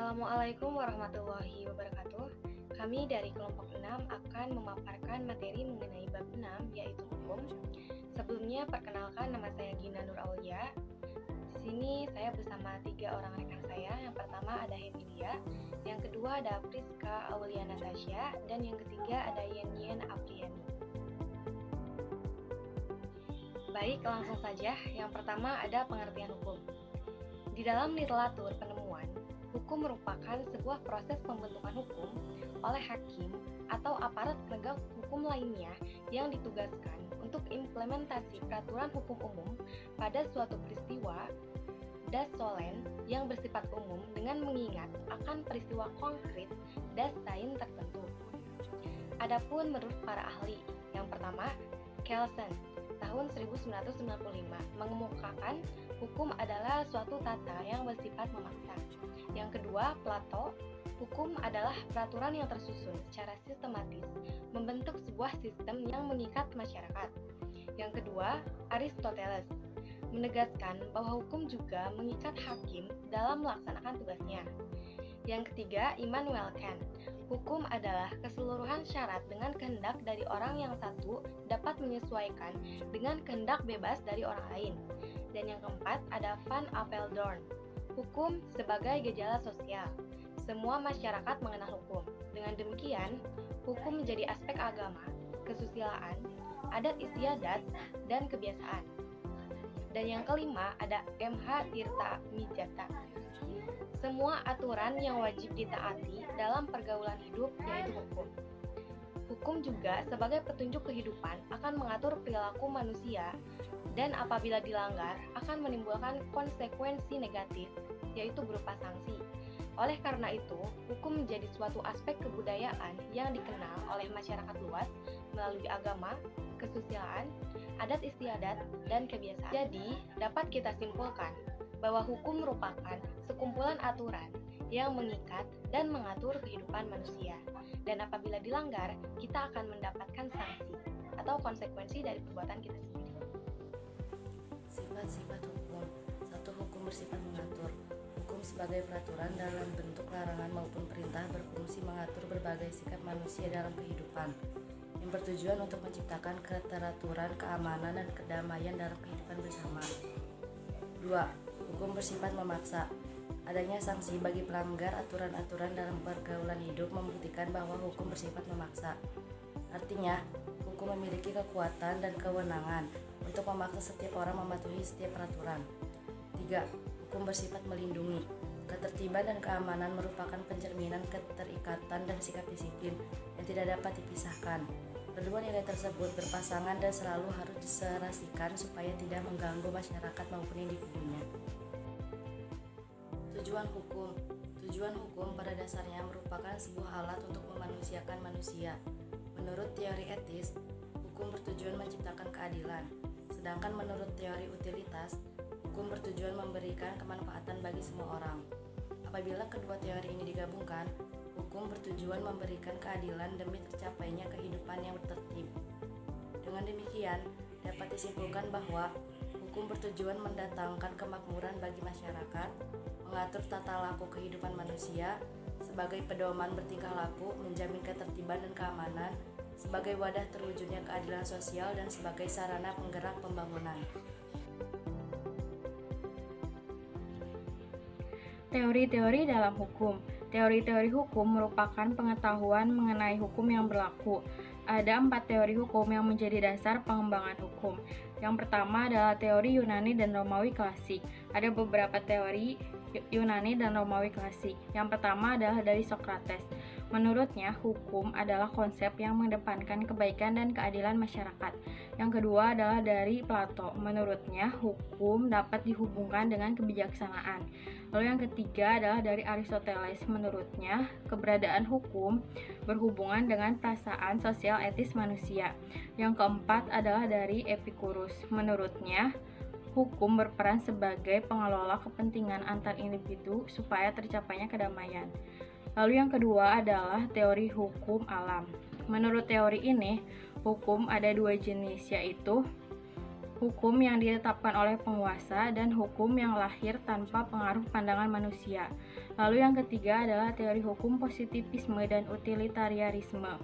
Assalamualaikum warahmatullahi wabarakatuh. Kami dari kelompok 6 akan memaparkan materi mengenai bab 6 yaitu hukum. Sebelumnya perkenalkan, nama saya Gina Nur Aulia. Di sini saya bersama 3 orang rekan saya. Yang pertama ada Hemilia, yang kedua ada Priska Aulia Natasha, dan yang ketiga ada Yen Apriani. Baik, langsung saja. Yang pertama ada pengertian hukum. Di dalam literatur penemuan, hukum merupakan sebuah proses pembentukan hukum oleh hakim atau aparat penegak hukum lainnya yang ditugaskan untuk implementasi peraturan hukum umum pada suatu peristiwa das solen yang bersifat umum dengan mengingat akan peristiwa konkret das sain tertentu. Adapun menurut para ahli, yang pertama, Kelsen tahun 1995 mengemukakan hukum adalah suatu tata yang bersifat memaksa. Yang kedua, Plato, hukum adalah peraturan yang tersusun secara sistematis membentuk sebuah sistem yang mengikat masyarakat. Yang kedua, Aristoteles menegaskan bahwa hukum juga mengikat hakim dalam melaksanakan tugasnya. Yang ketiga, Immanuel Kant, hukum adalah keseluruhan syarat dengan kehendak dari orang yang satu dapat menyesuaikan dengan kehendak bebas dari orang lain. Dan yang keempat ada Van Apeldoorn, hukum sebagai gejala sosial. Semua masyarakat mengenal hukum. Dengan demikian, hukum menjadi aspek agama, kesusilaan, adat istiadat, dan kebiasaan. Dan yang kelima ada M.H. Tirta Mijata, semua aturan yang wajib ditaati dalam pergaulan hidup yaitu hukum. Hukum juga sebagai petunjuk kehidupan akan mengatur perilaku manusia dan apabila dilanggar akan menimbulkan konsekuensi negatif yaitu berupa sanksi. Oleh karena itu, hukum menjadi suatu aspek kebudayaan yang dikenal oleh masyarakat luas melalui agama, kesusilaan, adat istiadat, dan kebiasaan. Jadi, dapat kita simpulkan bahwa hukum merupakan sekumpulan aturan yang mengikat dan mengatur kehidupan manusia. Dan apabila dilanggar, kita akan mendapatkan sanksi atau konsekuensi dari perbuatan kita sendiri. Sifat-sifat hukum. 1. Hukum bersifat mengatur. Hukum sebagai peraturan dalam bentuk larangan maupun perintah berfungsi mengatur berbagai sikap manusia dalam kehidupan, yang bertujuan untuk menciptakan keteraturan, keamanan, dan kedamaian dalam kehidupan bersama. 2. Hukum bersifat memaksa. Adanya sanksi bagi pelanggar aturan-aturan dalam pergaulan hidup membuktikan bahwa hukum bersifat memaksa. Artinya, hukum memiliki kekuatan dan kewenangan untuk memaksa setiap orang mematuhi setiap peraturan. 3. Hukum bersifat melindungi. Ketertiban dan keamanan merupakan pencerminan keterikatan dan sikap disiplin yang tidak dapat dipisahkan. Kedua nilai tersebut berpasangan dan selalu harus diserasikan supaya tidak mengganggu masyarakat maupun individunya. Tujuan hukum. Tujuan hukum pada dasarnya merupakan sebuah alat untuk memanusiakan manusia. Menurut teori etis, hukum bertujuan menciptakan keadilan. Sedangkan menurut teori utilitas, hukum bertujuan memberikan kemanfaatan bagi semua orang. Apabila kedua teori ini digabungkan, hukum bertujuan memberikan keadilan demi tercapainya kehidupan yang tertib. Dengan demikian, dapat disimpulkan bahwa hukum bertujuan mendatangkan kemakmuran bagi masyarakat, mengatur tata laku kehidupan manusia, sebagai pedoman bertingkah laku, menjamin ketertiban dan keamanan, sebagai wadah terwujudnya keadilan sosial, dan sebagai sarana penggerak pembangunan. Teori-teori dalam hukum. Teori-teori hukum merupakan pengetahuan mengenai hukum yang berlaku. Ada 4 teori hukum yang menjadi dasar pengembangan hukum. Yang pertama adalah teori Yunani dan Romawi klasik. Ada beberapa teori Yunani dan Romawi klasik. Yang pertama adalah dari Socrates. Menurutnya, hukum adalah konsep yang mengedepankan kebaikan dan keadilan masyarakat. Yang kedua adalah dari Plato. Menurutnya, hukum dapat dihubungkan dengan kebijaksanaan. Lalu yang ketiga adalah dari Aristoteles. Menurutnya, keberadaan hukum berhubungan dengan perasaan sosial etis manusia. Yang keempat adalah dari Epicurus. Menurutnya, hukum berperan sebagai pengelola kepentingan antar individu supaya tercapainya kedamaian. Lalu yang kedua adalah teori hukum alam. Menurut teori ini, hukum ada 2 jenis, yaitu hukum yang ditetapkan oleh penguasa, dan hukum yang lahir tanpa pengaruh pandangan manusia. Lalu yang ketiga adalah teori hukum positivisme dan utilitarianisme.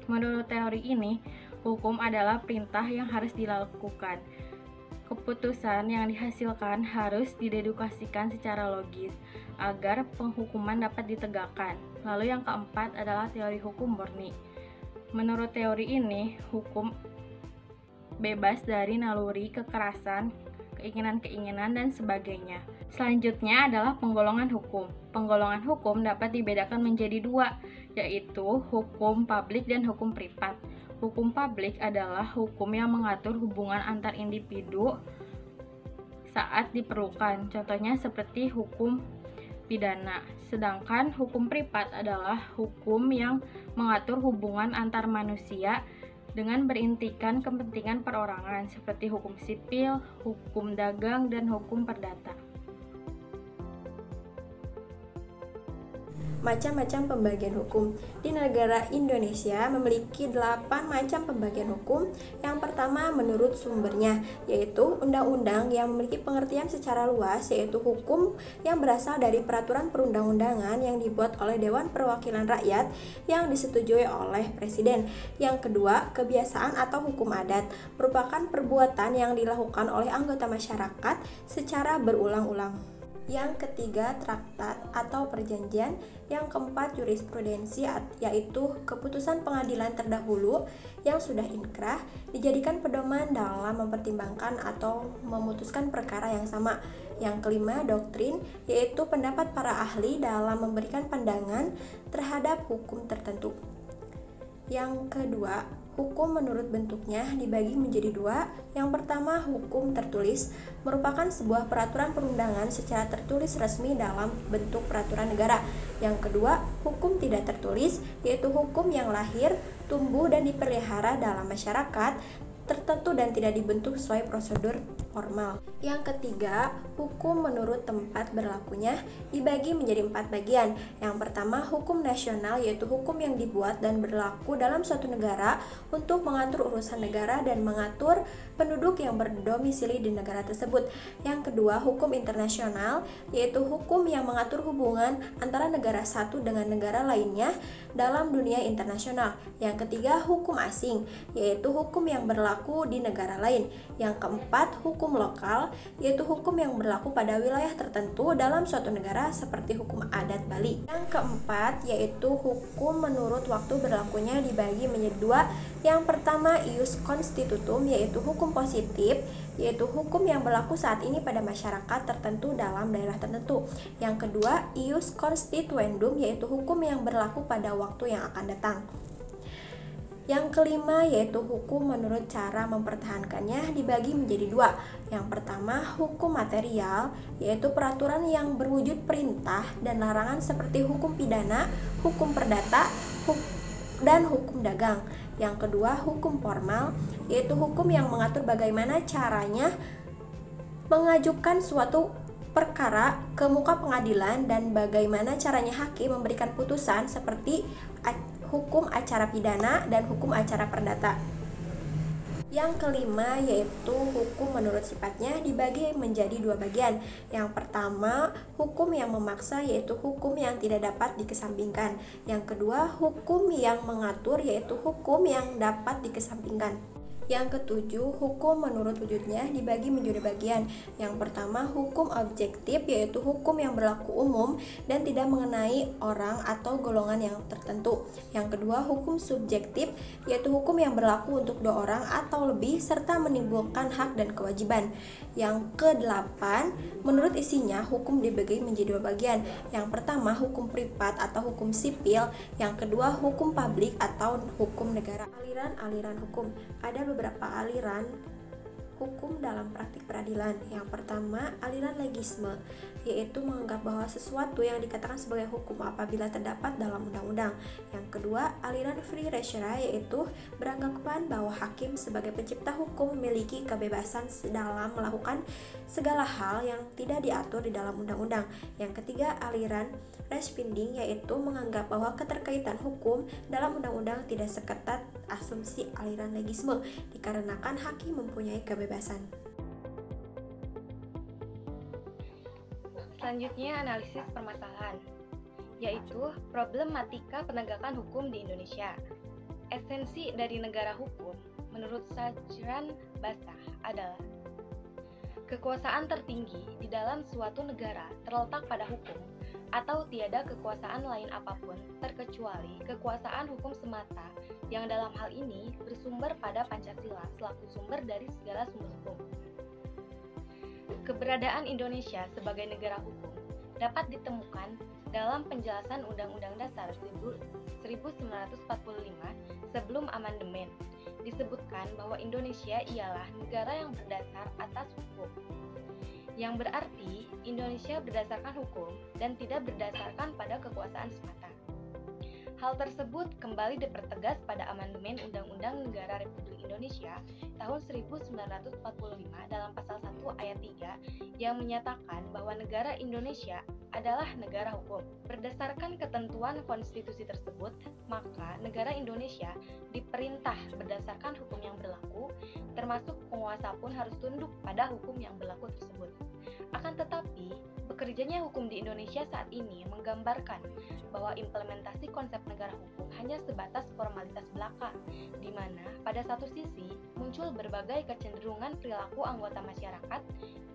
Menurut teori ini, hukum adalah perintah yang harus dilakukan. Keputusan yang dihasilkan harus didedukasikan secara logis agar penghukuman dapat ditegakkan. Lalu yang keempat adalah teori hukum murni. Menurut teori ini, hukum bebas dari naluri, kekerasan, keinginan-keinginan, dan sebagainya. Selanjutnya adalah penggolongan hukum. Penggolongan hukum dapat dibedakan menjadi dua, yaitu hukum publik dan hukum privat. Hukum publik adalah hukum yang mengatur hubungan antar individu saat diperlukan, contohnya seperti hukum pidana. Sedangkan hukum privat adalah hukum yang mengatur hubungan antar manusia dengan berintikan kepentingan perorangan, seperti hukum sipil, hukum dagang, dan hukum perdata. Macam-macam pembagian hukum. Di negara Indonesia memiliki 8 macam pembagian hukum. Yang pertama menurut sumbernya, yaitu undang-undang yang memiliki pengertian secara luas, yaitu hukum yang berasal dari peraturan perundang-undangan yang dibuat oleh Dewan Perwakilan Rakyat yang disetujui oleh Presiden. Yang kedua, kebiasaan atau hukum adat, merupakan perbuatan yang dilakukan oleh anggota masyarakat secara berulang-ulang. Yang ketiga, traktat atau perjanjian. Yang keempat, jurisprudensi, yaitu keputusan pengadilan terdahulu yang sudah inkrah dijadikan pedoman dalam mempertimbangkan atau memutuskan perkara yang sama. Yang kelima, doktrin, yaitu pendapat para ahli dalam memberikan pandangan terhadap hukum tertentu. Yang kedua, hukum menurut bentuknya dibagi menjadi dua. Yang pertama, hukum tertulis, merupakan sebuah peraturan perundangan secara tertulis resmi dalam bentuk peraturan negara. Yang kedua, hukum tidak tertulis, yaitu hukum yang lahir, tumbuh, dan dipelihara dalam masyarakat tertentu dan tidak dibentuk sesuai prosedur formal. Yang ketiga, hukum menurut tempat berlakunya dibagi menjadi 4 bagian. Yang pertama, hukum nasional, yaitu hukum yang dibuat dan berlaku dalam suatu negara untuk mengatur urusan negara dan mengatur penduduk yang berdomisili di negara tersebut. Yang kedua, hukum internasional, yaitu hukum yang mengatur hubungan antara negara satu dengan negara lainnya dalam dunia internasional. Yang ketiga, hukum asing, yaitu hukum yang berlaku di negara lain. Yang keempat, hukum lokal, yaitu hukum yang berlaku pada wilayah tertentu dalam suatu negara seperti hukum adat Bali. Yang keempat, yaitu hukum menurut waktu berlakunya dibagi menjadi dua. Yang pertama, ius constitutum, yaitu hukum positif, yaitu hukum yang berlaku saat ini pada masyarakat tertentu dalam daerah tertentu. Yang kedua, ius constituendum, yaitu hukum yang berlaku pada waktu yang akan datang. Yang kelima, yaitu hukum menurut cara mempertahankannya dibagi menjadi dua. Yang pertama, hukum material, yaitu peraturan yang berwujud perintah dan larangan seperti hukum pidana, hukum perdata, dan hukum dagang. Yang kedua, hukum formal, yaitu hukum yang mengatur bagaimana caranya mengajukan suatu perkara ke muka pengadilan dan bagaimana caranya hakim memberikan putusan seperti hukum acara pidana dan hukum acara perdata. Yang kelima, yaitu hukum menurut sifatnya dibagi menjadi dua bagian. Yang pertama, hukum yang memaksa, yaitu hukum yang tidak dapat dikesampingkan. Yang kedua, hukum yang mengatur, yaitu hukum yang dapat dikesampingkan. Yang ketujuh, hukum menurut wujudnya dibagi menjadi bagian. Yang pertama, hukum objektif, yaitu hukum yang berlaku umum dan tidak mengenai orang atau golongan yang tertentu. Yang kedua, hukum subjektif, yaitu hukum yang berlaku untuk dua orang atau lebih serta menimbulkan hak dan kewajiban. Yang kedelapan, menurut isinya hukum dibagi menjadi dua bagian. Yang pertama, hukum privat atau hukum sipil. Yang kedua, hukum publik atau hukum negara. Aliran-aliran hukum. Ada beberapa aliran hukum dalam praktik peradilan. Yang pertama, aliran legisme, yaitu menganggap bahwa sesuatu yang dikatakan sebagai hukum apabila terdapat dalam undang-undang. Yang kedua, aliran free rationale, yaitu beranggapan bahwa hakim sebagai pencipta hukum memiliki kebebasan dalam melakukan segala hal yang tidak diatur di dalam undang-undang. Yang ketiga, aliran responding, yaitu menganggap bahwa keterkaitan hukum dalam undang-undang tidak seketat asumsi aliran legisme dikarenakan hakim mempunyai kebebasan. Selanjutnya analisis permasalahan, yaitu problematika penegakan hukum di Indonesia. Esensi dari negara hukum menurut Sajran Basah adalah kekuasaan tertinggi di dalam suatu negara terletak pada hukum atau tiada kekuasaan lain apapun terkecuali kekuasaan hukum semata yang dalam hal ini bersumber pada Pancasila selaku sumber dari segala sumber hukum. Keberadaan Indonesia sebagai negara hukum dapat ditemukan dalam penjelasan Undang-Undang Dasar 1945 sebelum amandemen. Disebutkan bahwa Indonesia ialah negara yang berdasar atas hukum, yang berarti Indonesia berdasarkan hukum dan tidak berdasarkan pada kekuasaan semata. Hal tersebut kembali dipertegas pada amandemen Undang-Undang Negara Republik Indonesia tahun 1945 dalam pasal 1 ayat 3 yang menyatakan bahwa negara Indonesia adalah negara hukum. Berdasarkan ketentuan konstitusi tersebut, maka negara Indonesia diperintah berdasarkan hukum yang berlaku, termasuk penguasa pun harus tunduk pada hukum yang berlaku tersebut. Akan tetapi, bekerjanya hukum di Indonesia saat ini menggambarkan bahwa implementasi konsep negara hukum hanya sebatas formalitas belaka, di mana pada satu sisi muncul berbagai kecenderungan perilaku anggota masyarakat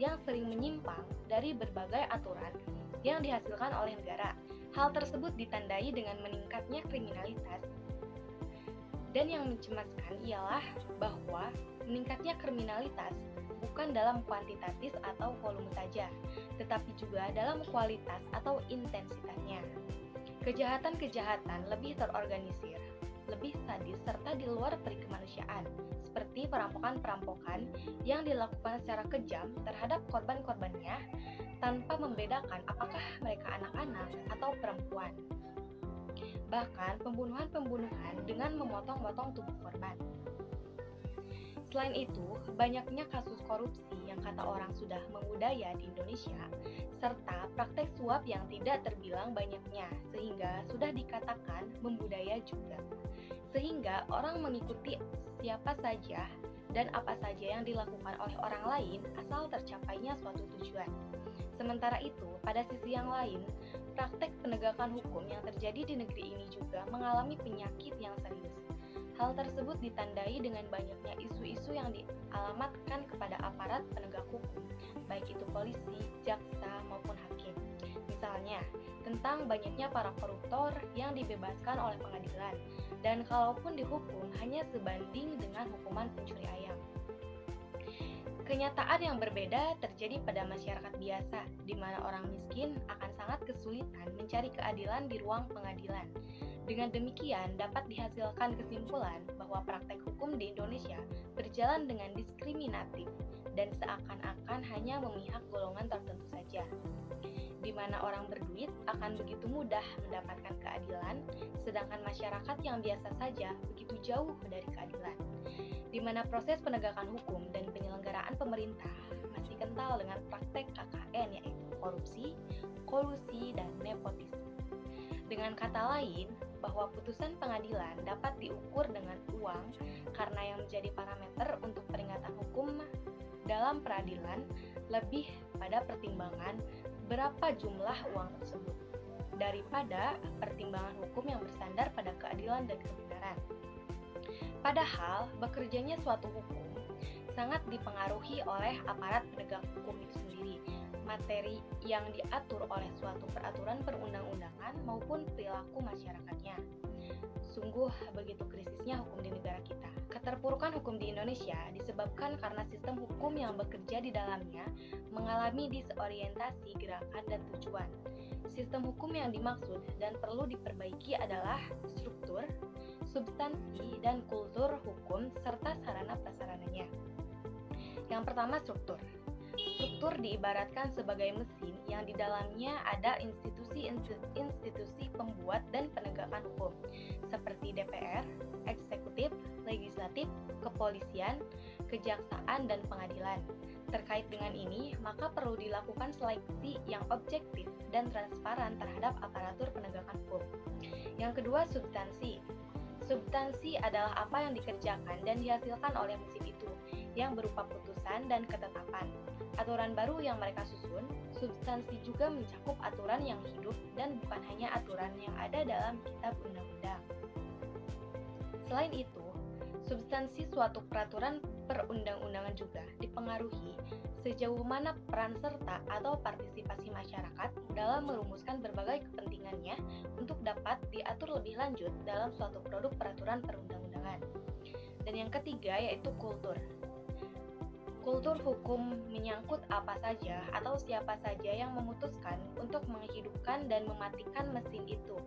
yang sering menyimpang dari berbagai aturan yang dihasilkan oleh negara. Hal tersebut ditandai dengan meningkatnya kriminalitas. Dan yang mencemaskan ialah bahwa meningkatnya kriminalitas bukan dalam kuantitatif atau volume saja, tetapi juga dalam kualitas atau intensitasnya. Kejahatan-kejahatan lebih terorganisir, lebih sadis, serta di luar peri kemanusiaan, seperti perampokan-perampokan yang dilakukan secara kejam terhadap korban-korbannya tanpa membedakan apakah mereka anak-anak atau perempuan. Bahkan pembunuhan-pembunuhan dengan memotong-motong tubuh korban. Selain itu, banyaknya kasus korupsi yang kata orang sudah membudaya di Indonesia, serta praktek suap yang tidak terbilang banyaknya, sehingga sudah dikatakan membudaya juga. Sehingga orang mengikuti siapa saja dan apa saja yang dilakukan oleh orang lain asal tercapainya suatu tujuan. Sementara itu, pada sisi yang lain, praktek penegakan hukum yang terjadi di negeri ini juga mengalami penyakit yang serius. Hal tersebut ditandai dengan banyaknya isu-isu yang dialamatkan kepada aparat penegak hukum, baik itu polisi, jaksa, maupun hakim. Misalnya, tentang banyaknya para koruptor yang dibebaskan oleh pengadilan, dan kalaupun dihukum hanya sebanding dengan hukuman pencuri ayam. Kenyataan yang berbeda terjadi pada masyarakat biasa, di mana orang miskin akan sangat kesulitan mencari keadilan di ruang pengadilan. Dengan demikian, dapat dihasilkan kesimpulan bahwa praktek hukum di Indonesia berjalan dengan diskriminatif dan seakan-akan hanya memihak golongan tertentu saja, di mana orang berduit akan begitu mudah mendapatkan keadilan, sedangkan masyarakat yang biasa saja begitu jauh dari keadilan, di mana proses penegakan hukum dan penyelenggaraan pemerintah masih kental dengan praktek KKN, yaitu korupsi, kolusi, dan nepotisme. Dengan kata lain, bahwa putusan pengadilan dapat diukur dengan uang karena yang menjadi parameter untuk peringatan hukum dalam peradilan lebih pada pertimbangan berapa jumlah uang tersebut daripada pertimbangan hukum yang bersandar pada keadilan dan kebenaran. Padahal, bekerjanya suatu hukum sangat dipengaruhi oleh aparat penegak hukum itu sendiri, materi yang diatur oleh suatu peraturan perundang-undangan maupun perilaku masyarakatnya. Sungguh begitu krisisnya hukum di negara kita. Keterpurukan hukum di Indonesia disebabkan karena sistem hukum yang bekerja di dalamnya mengalami disorientasi gerakan dan tujuan. Sistem hukum yang dimaksud dan perlu diperbaiki adalah struktur, substansi, dan kultur hukum serta sarana-prasarananya. Yang pertama, struktur. Struktur diibaratkan sebagai mesin yang di dalamnya ada institusi pembuat dan penegakan hukum, seperti DPR, eksekutif, legislatif, kepolisian, kejaksaan, dan pengadilan. Terkait dengan ini, maka perlu dilakukan seleksi yang objektif dan transparan terhadap aparatur penegakan hukum. Yang kedua, substansi. Substansi adalah apa yang dikerjakan dan dihasilkan oleh mesin itu, yang berupa putusan dan ketetapan. Aturan baru yang mereka susun, substansi juga mencakup aturan yang hidup dan bukan hanya aturan yang ada dalam kitab undang-undang. Selain itu, substansi suatu peraturan perundang-undangan juga dipengaruhi sejauh mana peran serta atau partisipasi masyarakat dalam merumuskan berbagai kepentingannya untuk dapat diatur lebih lanjut dalam suatu produk peraturan perundang-undangan. Dan yang ketiga yaitu kultur. Kultur hukum menyangkut apa saja atau siapa saja yang memutuskan untuk menghidupkan dan mematikan mesin itu,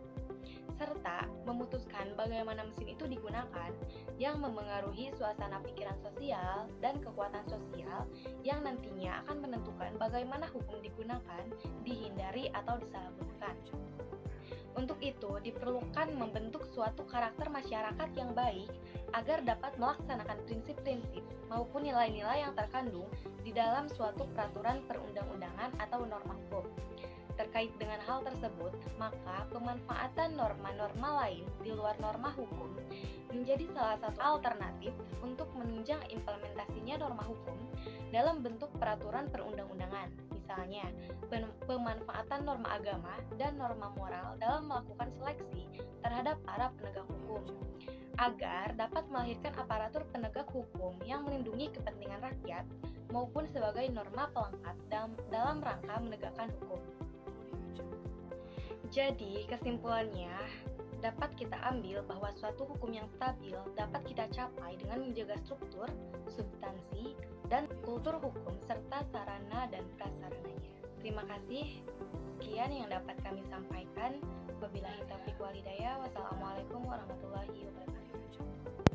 serta memutuskan bagaimana mesin itu digunakan, yang memengaruhi suasana pikiran sosial dan kekuatan sosial yang nantinya akan menentukan bagaimana hukum digunakan, dihindari atau disalahgunakan. Untuk itu, diperlukan membentuk suatu karakter masyarakat yang baik agar dapat melaksanakan prinsip-prinsip maupun nilai-nilai yang terkandung di dalam suatu peraturan perundang-undangan atau norma hukum. Terkait dengan hal tersebut, maka pemanfaatan norma-norma lain di luar norma hukum menjadi salah satu alternatif untuk menunjang implementasinya norma hukum dalam bentuk peraturan perundang-undangan. Misalnya, pemanfaatan norma agama dan norma moral dalam melakukan seleksi terhadap para penegak hukum, agar dapat melahirkan aparatur penegak hukum yang melindungi kepentingan rakyat maupun sebagai norma pelengkap dalam rangka menegakkan hukum. Jadi, kesimpulannya, dapat kita ambil bahwa suatu hukum yang stabil dapat kita capai dengan menjaga struktur, substansi, dan kultur hukum serta sarana dan prasarananya. Terima kasih. Sekian yang dapat kami sampaikan. Wabillahi taufiq wal hidayah. Wassalamualaikum warahmatullahi wabarakatuh.